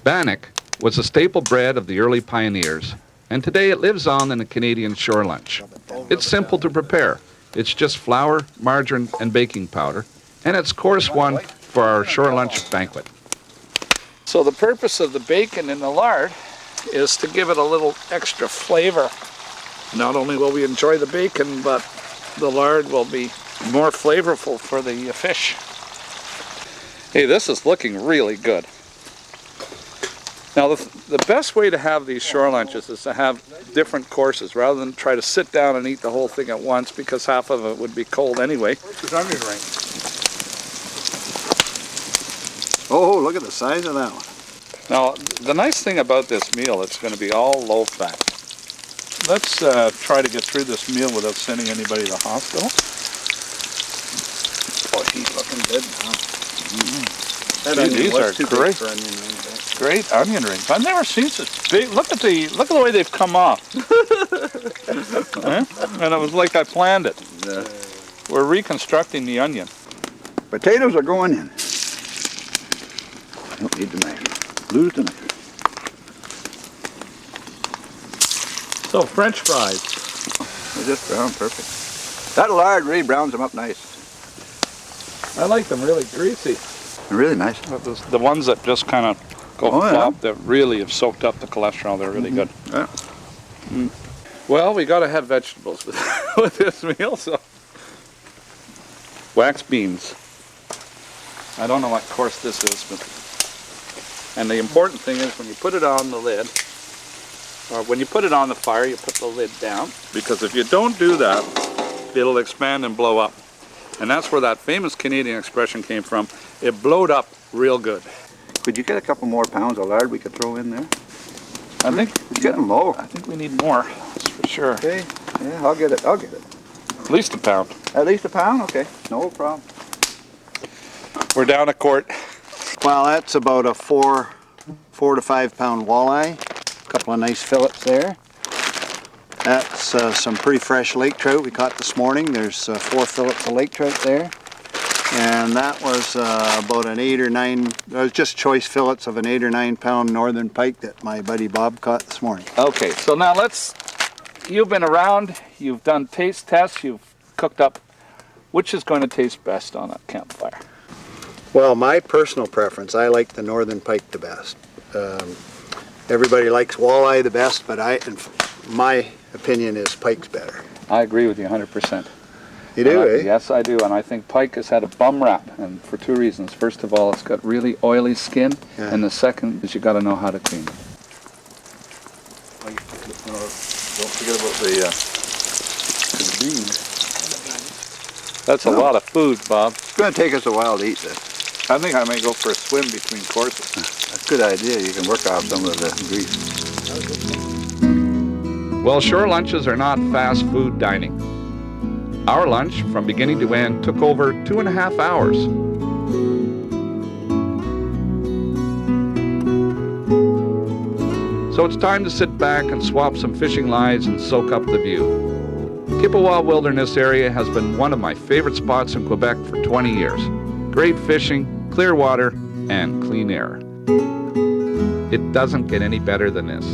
Bannock was a staple bread of the early pioneers, and today it lives on in the Canadian shore lunch. It's simple to prepare. It's just flour, margarine, and baking powder, and it's course one for our shore lunch banquet. So the purpose of the bacon in the lard is to give it a little extra flavor. Not only will we enjoy the bacon, but the lard will be more flavorful for the fish. Hey, this is looking really good. Now, the best way to have these shore lunches is to have different courses rather than try to sit down and eat the whole thing at once, because half of it would be cold anyway. Where's the onion ring? Oh, look at the size of that one. Now, the nice thing about this meal, it's going to be all low fat. Let's try to get through this meal without sending anybody to the hospital. Oh, he's looking good now. Gee, these are great. For onion rings, Great onion rings. I've never seen such big. Look at the way they've come off. And it was like I planned it. Yeah. We're reconstructing the onion. Potatoes are going in. Don't need the knife. Lose the knife. So French fries. They're just brown perfect. That lard really browns them up nice. I like them really greasy. They're really nice. The ones that just kind of go flop, that really have soaked up the cholesterol, they're really good. Yeah. Well, we got to have vegetables with this meal, so. Wax beans. I don't know what course this is, but. And the important thing is when you put it on the lid, or when you put it on the fire, you put the lid down. Because if you don't do that, it'll expand and blow up. And that's where that famous Canadian expression came from. It blowed up real good. Could you get a couple more pounds of lard we could throw in there? I think it's getting low. I think we need more, that's for sure. Okay, yeah, I'll get it. At least a pound. At least a pound? Okay, no problem. We're down a quart. Well, that's about a 4 to 5 pound walleye. A couple of nice fillets there. That's some pretty fresh lake trout we caught this morning. There's 4 fillets of lake trout there. And that was about an 8 or 9, it was just choice fillets of an 8 or 9 pound northern pike that my buddy Bob caught this morning. Okay, so now you've been around, you've done taste tests, you've cooked up. Which is going to taste best on a campfire? Well, my personal preference, I like the northern pike the best. Everybody likes walleye the best, but my opinion is pike's better. I agree with you 100%. You do, eh? Yes, I do, and I think pike has had a bum rap, and for 2 reasons. First of all, it's got really oily skin, and the second is you got to know how to clean it. Don't forget about the beans. That's a lot of food, Bob. It's going to take us a while to eat this. I think I may go for a swim between courses. That's a good idea. You can work off some of the grease. Well, shore lunches are not fast food dining. Our lunch, from beginning to end, took over 2.5 hours. So it's time to sit back and swap some fishing lines and soak up the view. Kippawa Wilderness area has been one of my favorite spots in Quebec for 20 years. Great fishing, clear water, and clean air. It doesn't get any better than this.